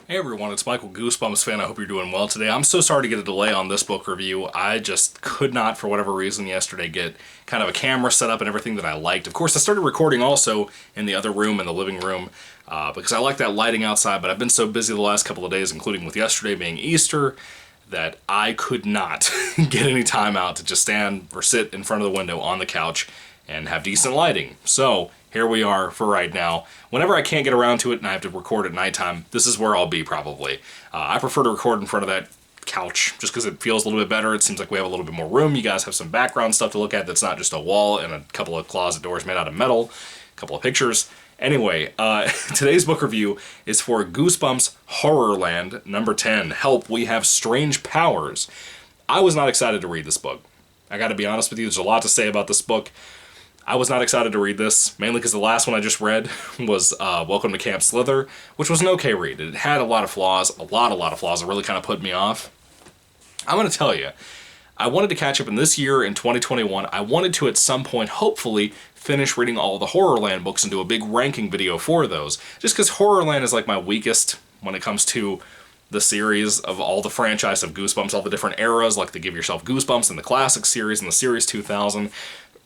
Hey everyone, it's Michael, GoosebumpsFan. I hope you're doing well today. I'm so sorry to get a delay on this book review. I just could not, for whatever reason, yesterday get kind of a camera set up and everything that I liked. Of course, I started recording also in the other room, in the living room, because I like that lighting outside, but I've been so busy the last couple of days, including with yesterday being Easter, that I could not get any time out to just stand or sit in front of the window on the couch and have decent lighting. So here we are for right now. Whenever I can't get around to it and I have to record at nighttime, this is where I'll be probably. I prefer to record in front of that couch just because it feels a little bit better. It seems like we have a little bit more room. You guys have some background stuff to look at that's not just a wall and a couple of closet doors made out of metal, a couple of pictures. Anyway, today's book review is for Goosebumps Horrorland number 10. Help, We Have Strange Powers. I was not excited to read this book. I gotta be honest with you, there's a lot to say about this book. I was not excited to read this, mainly because the last one I just read was Welcome to Camp Slither, which was an okay read. It had a lot of flaws, a lot of flaws that really kind of put me off. I'm going to tell you, I wanted to catch up in this year, in 2021. I wanted to, at some point, hopefully, finish reading all the Horrorland books and do a big ranking video for those. Just because Horrorland is like my weakest when it comes to the series of all the franchise of Goosebumps, all the different eras, like the Give Yourself Goosebumps and the Classic series and the Series 2000.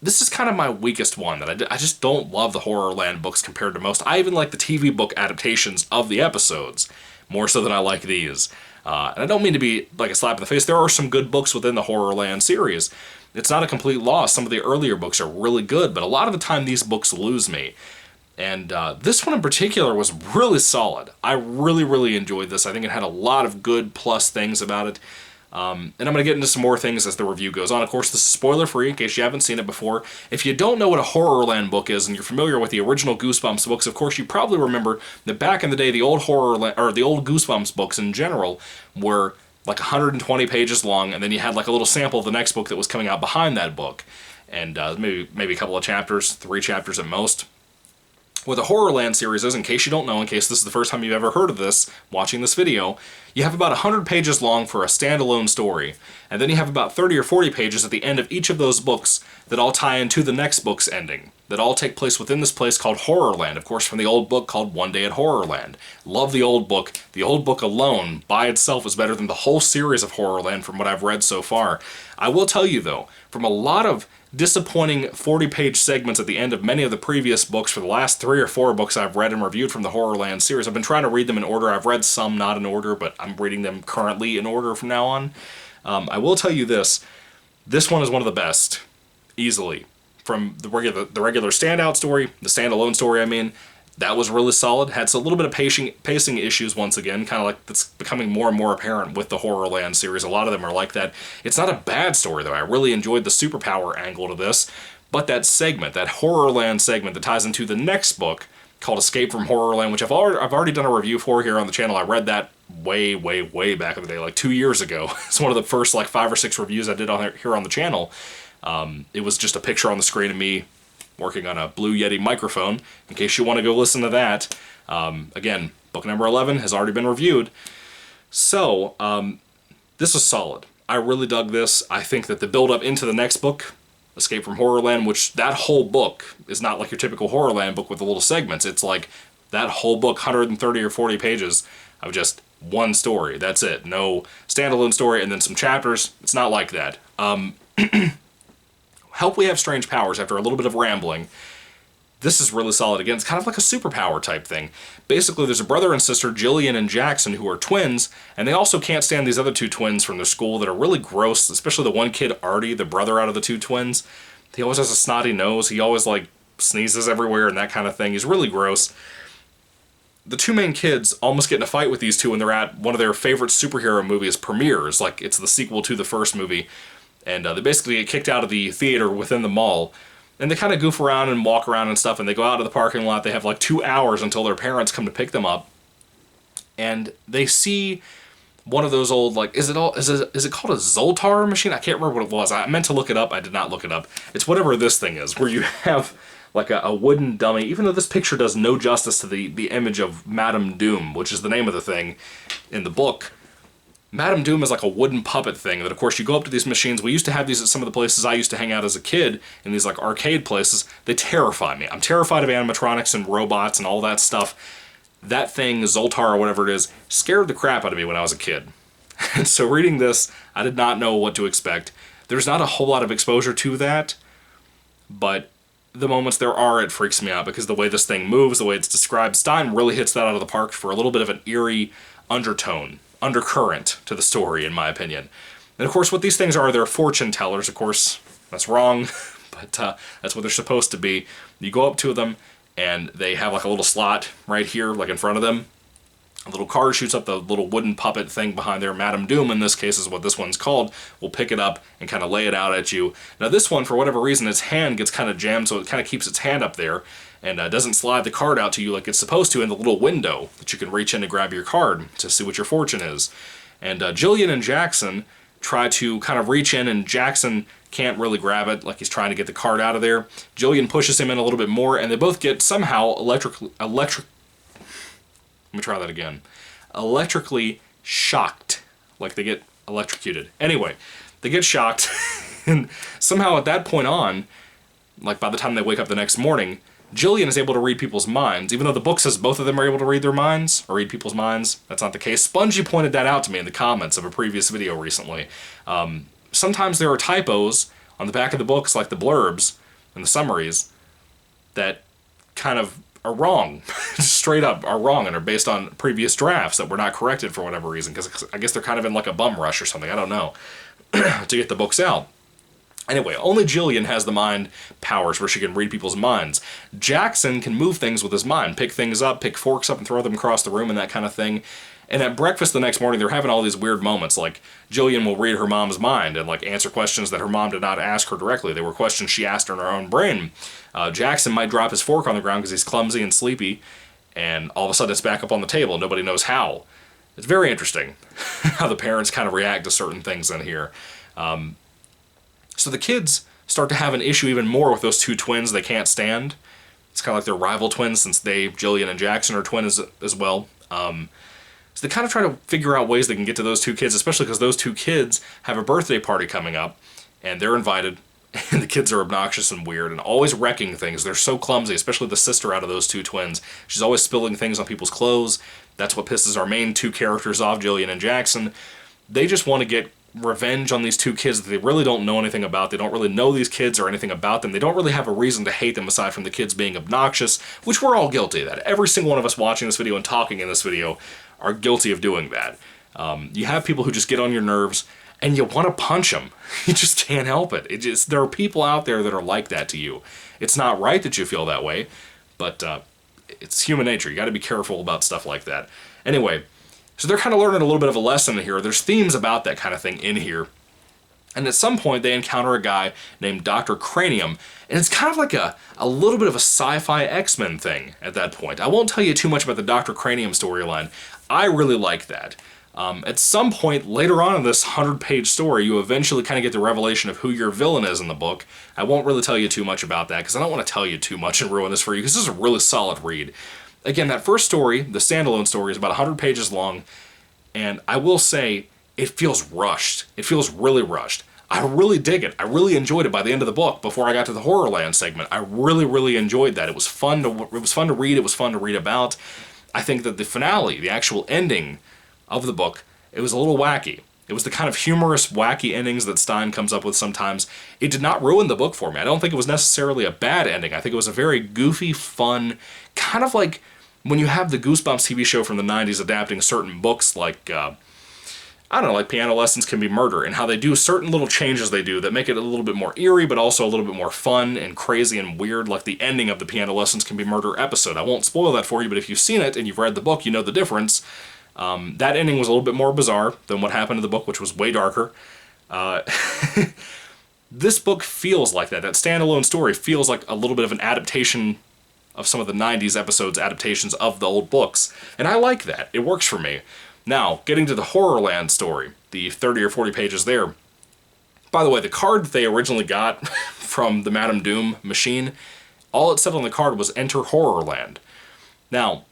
This is kind of my weakest one, that I just don't love the Horrorland books compared to most. I even like the TV book adaptations of the episodes, more so than I like these. And I don't mean to be like a slap in the face. There are some good books within the Horrorland series. It's not a complete loss. Some of the earlier books are really good, but a lot of the time these books lose me. And this one in particular was really solid. I really enjoyed this. I think it had a lot of good plus things about it. And I'm going to get into some more things as the review goes on. Of course, this is spoiler-free in case you haven't seen it before. If you don't know what a Horrorland book is and you're familiar with the original Goosebumps books, of course, you probably remember that back in the day, the old Horrorland, or the old Goosebumps books in general were like 120 pages long, and then you had like a little sample of the next book that was coming out behind that book. And maybe a couple of chapters, 3 chapters at most. What the Horrorland series is, in case you don't know, in case this is the first time you've ever heard of this, watching this video, you have about 100 pages long for a standalone story, and then you have about 30 or 40 pages at the end of each of those books that all tie into the next book's ending, that all take place within this place called Horrorland, of course from the old book called One Day at Horrorland. Love the old book. The old book alone, by itself, is better than the whole series of Horrorland from what I've read so far. I will tell you, though, from a lot of disappointing 40-page segments at the end of many of the previous books for the last 3 or 4 books I've read and reviewed from the Horrorland series. I've been trying to read them in order. I've read some not in order, but I'm reading them currently in order from now on. I will tell you this. This one is one of the best, easily. From the regular standout story, the standalone story, I mean, that was really solid. Had a little bit of pacing issues once again, kind of like that's becoming more and more apparent with the Horrorland series. A lot of them are like that. It's not a bad story, though. I really enjoyed the superpower angle to this. But that segment, that Horrorland segment that ties into the next book called Escape from Horrorland, which I've already done a review for here on the channel. I read that way back in the day, like 2 years ago. It's one of the first like 5 or 6 reviews I did here on the channel. It was just a picture on the screen of me working on a Blue Yeti microphone, in case you want to go listen to that. Again, book number 11 has already been reviewed. So, this was solid. I really dug this. I think that the build-up into the next book, Escape from Horrorland, which that whole book is not like your typical Horrorland book with the little segments. It's like that whole book, 130 or 40 pages of just one story. That's it. No standalone story and then some chapters. It's not like that. Help, We Have Strange Powers, after a little bit of rambling. This is really solid. Again, it's kind of like a superpower type thing. Basically, there's a brother and sister, Jillian and Jackson, who are twins, and they also can't stand these other 2 twins from their school that are really gross, especially the one kid, Artie, the brother out of the 2 twins. He always has a snotty nose. He always, like, sneezes everywhere and that kind of thing. He's really gross. The 2 main kids almost get in a fight with these 2 when they're at one of their favorite superhero movies premieres, like it's the sequel to the first movie. And they basically get kicked out of the theater within the mall. And they kind of goof around and walk around and stuff, and they go out to the parking lot. They have like 2 hours until their parents come to pick them up. And they see one of those old, like, is it called a Zoltar machine? I can't remember what it was. I meant to look it up. I did not look it up. It's whatever this thing is, where you have like a wooden dummy, even though this picture does no justice to the image of Madame Doom, which is the name of the thing in the book. Madame Doom is like a wooden puppet thing that, of course, you go up to these machines. We used to have these at some of the places I used to hang out as a kid, in these like arcade places. They terrify me. I'm terrified of animatronics and robots and all that stuff. that thing, Zoltar or whatever it is, scared the crap out of me when I was a kid. And so reading this, I did not know what to expect. There's not a whole lot of exposure to that, but the moments there are, it freaks me out, because the way this thing moves, the way it's described, Stein really hits that out of the park for a little bit of an eerie undercurrent to the story, in my opinion. And of course, what these things are, they're fortune tellers. Of course, that's wrong, but that's what they're supposed to be. You go up to them, and they have like a little slot right here, like in front of them. A little card shoots up, the little wooden puppet thing behind there. Madame Doom, in this case, is what this one's called, will pick it up and kind of lay it out at you. Now this one, for whatever reason, its hand gets kind of jammed, so it kind of keeps its hand up there and doesn't slide the card out to you like it's supposed to in the little window that you can reach in to grab your card to see what your fortune is. And Jillian and Jackson try to kind of reach in, and Jackson can't really grab it, like he's trying to get the card out of there. Jillian pushes him in a little bit more, and they both get somehow electrically shocked. Like they get electrocuted. Anyway, they get shocked, and somehow at that point on, like by the time they wake up the next morning, Jillian is able to read people's minds, even though the book says both of them are able to read their minds, or read people's minds. That's not the case. Spongy pointed that out to me in the comments of a previous video recently. Sometimes there are typos on the back of the books, like the blurbs and the summaries, that kind of are wrong. Straight up are wrong and are based on previous drafts that were not corrected for whatever reason, because I guess they're kind of in like a bum rush or something, I don't know, to get the books out. Anyway, only Jillian has the mind powers where she can read people's minds. Jackson can move things with his mind, pick things up, pick forks up and throw them across the room and that kind of thing. And at breakfast the next morning, they're having all these weird moments, like Jillian will read her mom's mind and like answer questions that her mom did not ask her directly. They were questions she asked her in her own brain. Jackson might drop his fork on the ground because he's clumsy and sleepy, and all of a sudden it's back up on the table and nobody knows how. It's very interesting how the parents kind of react to certain things in here. So the kids start to have an issue even more with those two twins they can't stand. It's kind of like they're rival twins, since Jillian and Jackson are twins as well. So they kind of try to figure out ways they can get to those two kids, especially because those two kids have a birthday party coming up, and they're invited, and the kids are obnoxious and weird and always wrecking things. They're so clumsy, especially the sister out of those two twins. She's always spilling things on people's clothes. That's what pisses our main two characters off, Jillian and Jackson. They just want to get revenge on these two kids that they really don't know anything about. They don't really know these kids or anything about them. They don't really have a reason to hate them aside from the kids being obnoxious, which we're all guilty of that. Every single one of us watching this video and talking in this video are guilty of doing that. You have people who just get on your nerves and you want to punch them. You just can't help it. There are people out there that are like that to you. It's not right that you feel that way, but it's human nature. You got to be careful about stuff like that. Anyway, so they're kind of learning a little bit of a lesson here. There's themes about that kind of thing in here. And at some point, they encounter a guy named Dr. Cranium, and it's kind of like a little bit of a sci-fi X-Men thing at that point. I won't tell you too much about the Dr. Cranium storyline. I really like that. At some point later on in this 100-page story, you eventually kind of get the revelation of who your villain is in the book. I won't really tell you too much about that, because I don't want to tell you too much and ruin this for you, because this is a really solid read. Again, that first story, the standalone story, is about 100 pages long, and I will say, it feels rushed. It feels really rushed. I really dig it. I really enjoyed it by the end of the book. Before I got to the Horrorland segment, I really, really enjoyed that. It was fun to read. It was fun to read about. I think that the finale, the actual ending of the book, it was a little wacky. It was the kind of humorous, wacky endings that Stein comes up with sometimes. It did not ruin the book for me. I don't think it was necessarily a bad ending. I think it was a very goofy, fun, kind of like when you have the Goosebumps TV show from the 90s adapting certain books like, I don't know, like Piano Lessons Can Be Murder, and how they do certain little changes they do that make it a little bit more eerie, but also a little bit more fun and crazy and weird, like the ending of the Piano Lessons Can Be Murder episode. I won't spoil that for you, but if you've seen it and you've read the book, you know the difference. That ending was a little bit more bizarre than what happened in the book, which was way darker. This book feels like that. That standalone story feels like a little bit of an adaptation of some of the 90s episodes, adaptations of the old books. And I like that. It works for me. Now, getting to the Horrorland story, the 30 or 40 pages there. By the way, the card that they originally got from the Madame Doom machine, all it said on the card was "Enter Horrorland." Now,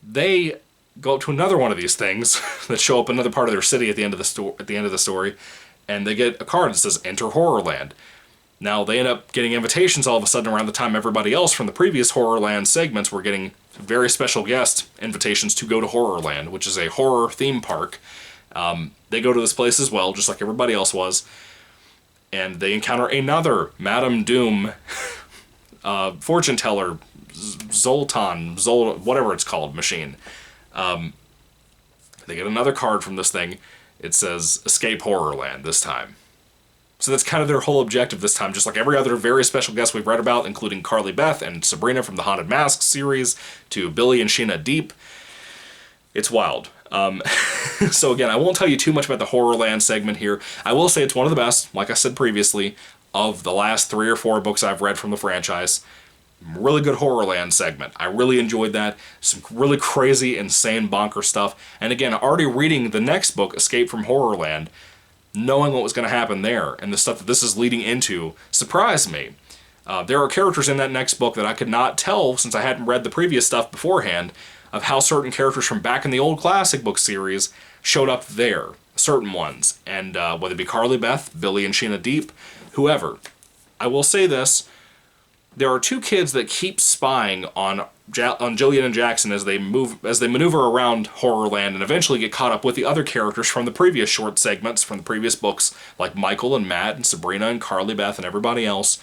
they go up to another one of these things that show up another part of their city at the end of the story, and they get a card that says "Enter Horrorland." Now, they end up getting invitations all of a sudden around the time everybody else from the previous Horrorland segments were getting very special guest invitations to go to Horrorland, which is a horror theme park. They go to this place as well, just like everybody else was, and they encounter another Madame Doom fortune teller, whatever it's called, machine. They get another card from this thing. It says, Escape Horrorland this time. So that's kind of their whole objective this time, just like every other very special guest we've read about, including Carly Beth and Sabrina from the Haunted Masks series, to Billy and Sheena Deep. It's wild. So again, I won't tell you too much about the Horrorland segment here. I will say it's one of the best, like I said previously, of the last 3 or 4 books I've read from the franchise. Really good Horrorland segment. I really enjoyed that. Some really crazy, insane, bonker stuff. And again, already reading the next book, Escape from Horrorland, knowing what was going to happen there, and the stuff that this is leading into, surprised me. There are characters in that next book that I could not tell, since I hadn't read the previous stuff beforehand, of how certain characters from back in the old classic book series showed up there. Certain ones. And whether it be Carly Beth, Billy and Sheena Deep, whoever. I will say this. There are 2 kids that keep spying on Jillian and Jackson as they maneuver around Horrorland and eventually get caught up with the other characters from the previous short segments from the previous books, like Michael and Matt and Sabrina and Carly Beth and everybody else.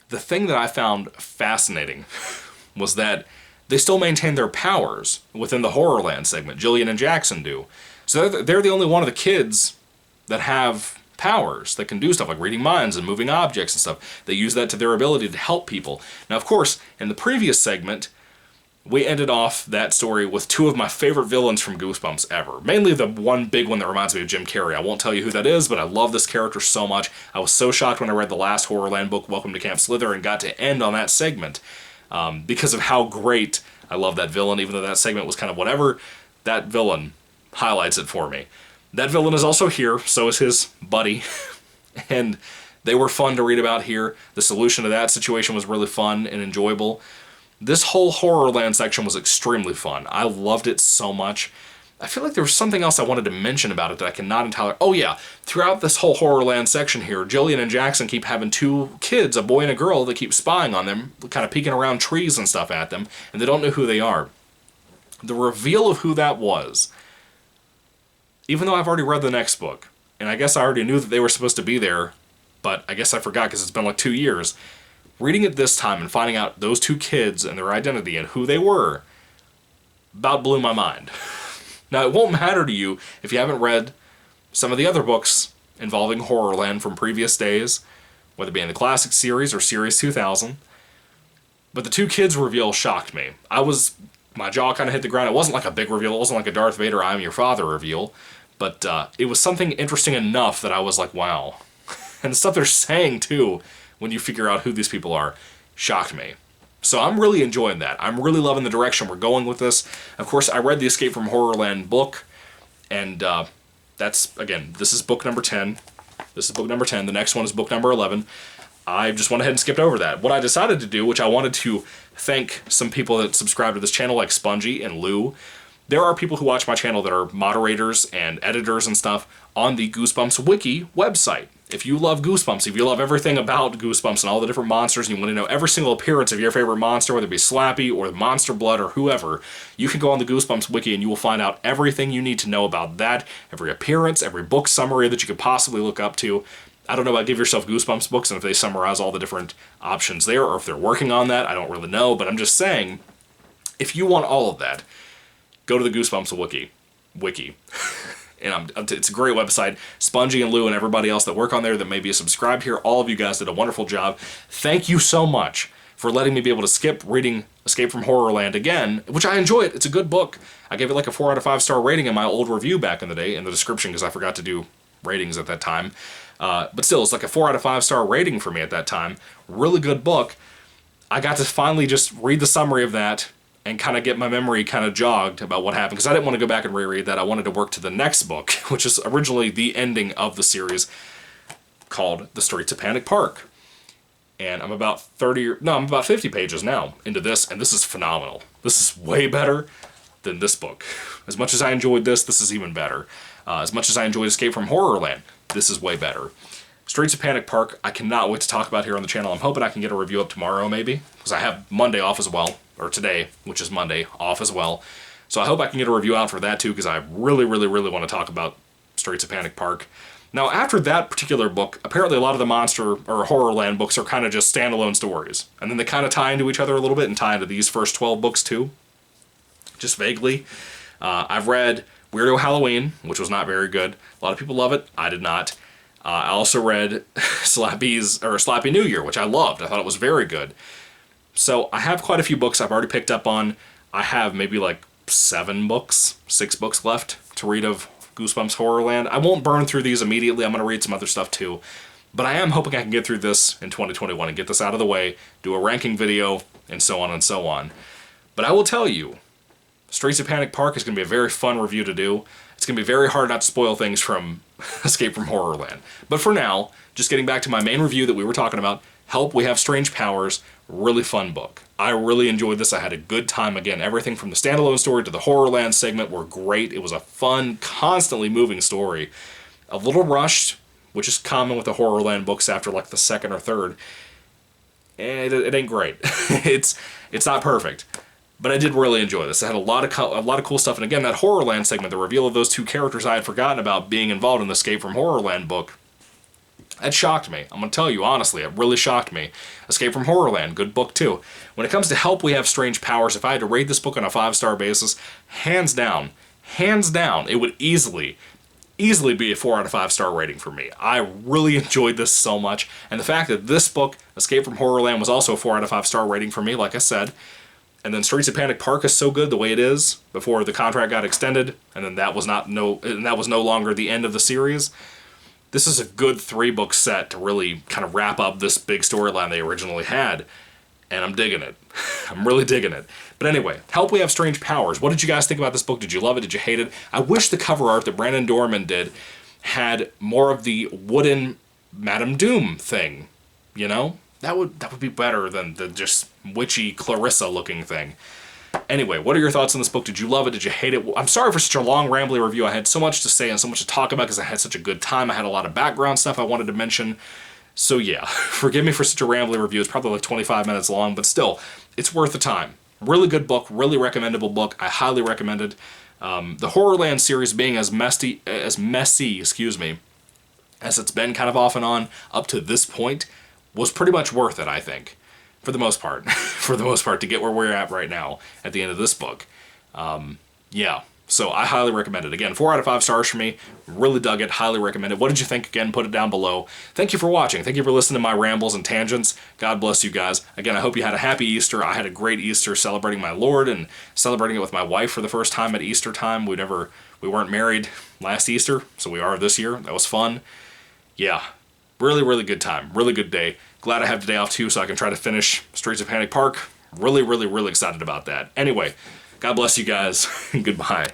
The thing that I found fascinating was that they still maintain their powers within the Horrorland segment. Jillian and Jackson do. So they're the only one of the kids that have powers that can do stuff like reading minds and moving objects and stuff. They use that to their ability to help people. Now, of course, in the previous segment, we ended off that story with 2 of my favorite villains from Goosebumps ever. Mainly the one big one that reminds me of Jim Carrey. I won't tell you who that is, but I love this character so much. I was so shocked when I read the last Horrorland book, Welcome to Camp Slither, and got to end on that segment. Because of how great I love that villain, even though that segment was kind of whatever, that villain highlights it for me. That villain is also here, so is his buddy, and they were fun to read about here. The solution to that situation was really fun and enjoyable. This whole Horrorland section was extremely fun. I loved it so much. I feel like there was something else I wanted to mention about it that I cannot entirely... Oh yeah, throughout this whole Horrorland section here, Jillian and Jackson keep having 2 kids, a boy and a girl, that keep spying on them, kind of peeking around trees and stuff at them, and they don't know who they are. The reveal of who that was, even though I've already read the next book, and I guess I already knew that they were supposed to be there, but I guess I forgot because it's been like 2 years. Reading it this time and finding out those 2 kids and their identity and who they were about blew my mind. Now, it won't matter to you if you haven't read some of the other books involving Horrorland from previous days, whether it be in the classic series or Series 2000, but the 2 kids reveal shocked me. My jaw kind of hit the ground. It wasn't like a big reveal. It wasn't like a Darth Vader, I'm your father reveal. But it was something interesting enough that I was like, wow. And the stuff they're saying, too, when you figure out who these people are, shocked me. So I'm really enjoying that. I'm really loving the direction we're going with this. Of course, I read the Escape from Horrorland book, and that's, again, this is book number 10. This is book number 10. The next one is book number 11. I just went ahead and skipped over that. What I decided to do, which I wanted to thank some people that subscribe to this channel, like Spongy and Lou. There are people who watch my channel that are moderators and editors and stuff on the Goosebumps Wiki website. If you love Goosebumps, if you love everything about Goosebumps and all the different monsters, and you want to know every single appearance of your favorite monster, whether it be Slappy or Monster Blood or whoever, you can go on the Goosebumps Wiki and you will find out everything you need to know about that, every appearance, every book summary that you could possibly look up to. I don't know about Give Yourself Goosebumps books and if they summarize all the different options there or if they're working on that. I don't really know, but I'm just saying, if you want all of that, go to the Goosebumps Wiki. And it's a great website. Spongy and Lou and everybody else that work on there that may be subscribed here, all of you guys did a wonderful job. Thank you so much for letting me be able to skip reading Escape from Horrorland again, which I enjoy it. It's a good book. I gave it like a 4 out of 5 star rating in my old review back in the day in the description because I forgot to do ratings at that time. But still, it's like a 4 out of 5 star rating for me at that time. Really good book. I got to finally just read the summary of that and kind of get my memory kind of jogged about what happened, because I didn't want to go back and reread that. I wanted to work to the next book, which is originally the ending of the series, called The Streets of Panic Park. And I'm about 50 pages now into this, and this is phenomenal. This is way better than this book. As much as I enjoyed this, this is even better. As much as I enjoyed Escape from Horrorland, this is way better. Streets of Panic Park, I cannot wait to talk about here on the channel. I'm hoping I can get a review up tomorrow, maybe, because I have Monday off as well, or today, which is Monday, off as well. So I hope I can get a review out for that too, because I really, really, really want to talk about Streets of Panic Park. Now, after that particular book, apparently a lot of the Monster or Horrorland books are kind of just standalone stories. And then they kind of tie into each other a little bit and tie into these first 12 books too. Just vaguely. I've read Weirdo Halloween, which was not very good. A lot of people love it. I did not. I also read Slappy New Year, which I loved. I thought it was very good. So I have quite a few books I've already picked up on. I have maybe like 6 books left to read of Goosebumps Horrorland. I won't burn through these immediately. I'm going to read some other stuff too. But I am hoping I can get through this in 2021 and get this out of the way, do a ranking video, and so on and so on. But I will tell you, Streets of Panic Park is going to be a very fun review to do. It's going to be very hard not to spoil things from Escape from Horrorland. But for now, just getting back to my main review that we were talking about, Help, We Have Strange Powers, really fun book. I really enjoyed this. I had a good time. Again, everything from the standalone story to the Horrorland segment were great. It was a fun, constantly moving story. A little rushed, which is common with the Horrorland books after like the second or third. And it ain't great. It's not perfect. But I did really enjoy this. It had a lot of cool stuff. And again, that Horrorland segment, the reveal of those 2 characters I had forgotten about being involved in the Escape from Horrorland book, that shocked me. I'm going to tell you, honestly, it really shocked me. Escape from Horrorland, good book too. When it comes to Help, We Have Strange Powers, if I had to rate this book on a 5-star basis, hands down, it would easily be a 4 out of 5-star rating for me. I really enjoyed this so much. And the fact that this book, Escape from Horrorland, was also a 4 out of 5-star rating for me, like I said, and then Streets of Panic Park is so good the way it is before the contract got extended, and then that was no longer the end of the series. This is a good 3-book set to really kind of wrap up this big storyline they originally had, and I'm digging it. I'm really digging it. But anyway, Help, We Have Strange Powers. What did you guys think about this book? Did you love it? Did you hate it? I wish the cover art that Brandon Dorman did had more of the wooden Madame Doom thing, you know? That would be better than the just witchy Clarissa-looking thing. Anyway, what are your thoughts on this book? Did you love it? Did you hate it? I'm sorry for such a long, rambly review. I had so much to say and so much to talk about because I had such a good time. I had a lot of background stuff I wanted to mention. So yeah, forgive me for such a rambly review. It's probably like 25 minutes long, but still, it's worth the time. Really good book, really recommendable book. I highly recommend it. The Horrorland series being as messy, as it's been kind of off and on up to this point, was pretty much worth it, I think, for the most part. For the most part, to get where we're at right now at the end of this book. Yeah, so I highly recommend it. Again, 4 out of 5 stars for me. Really dug it, highly recommend it. What did you think? Again, put it down below. Thank you for watching. Thank you for listening to my rambles and tangents. God bless you guys. Again, I hope you had a happy Easter. I had a great Easter celebrating my Lord and celebrating it with my wife for the first time at Easter time. We weren't married last Easter, so we are this year. That was fun. Yeah. Really, really good time. Really good day. Glad I have today off too so I can try to finish Streets of Panic Park. Really, really, really excited about that. Anyway, God bless you guys. Goodbye.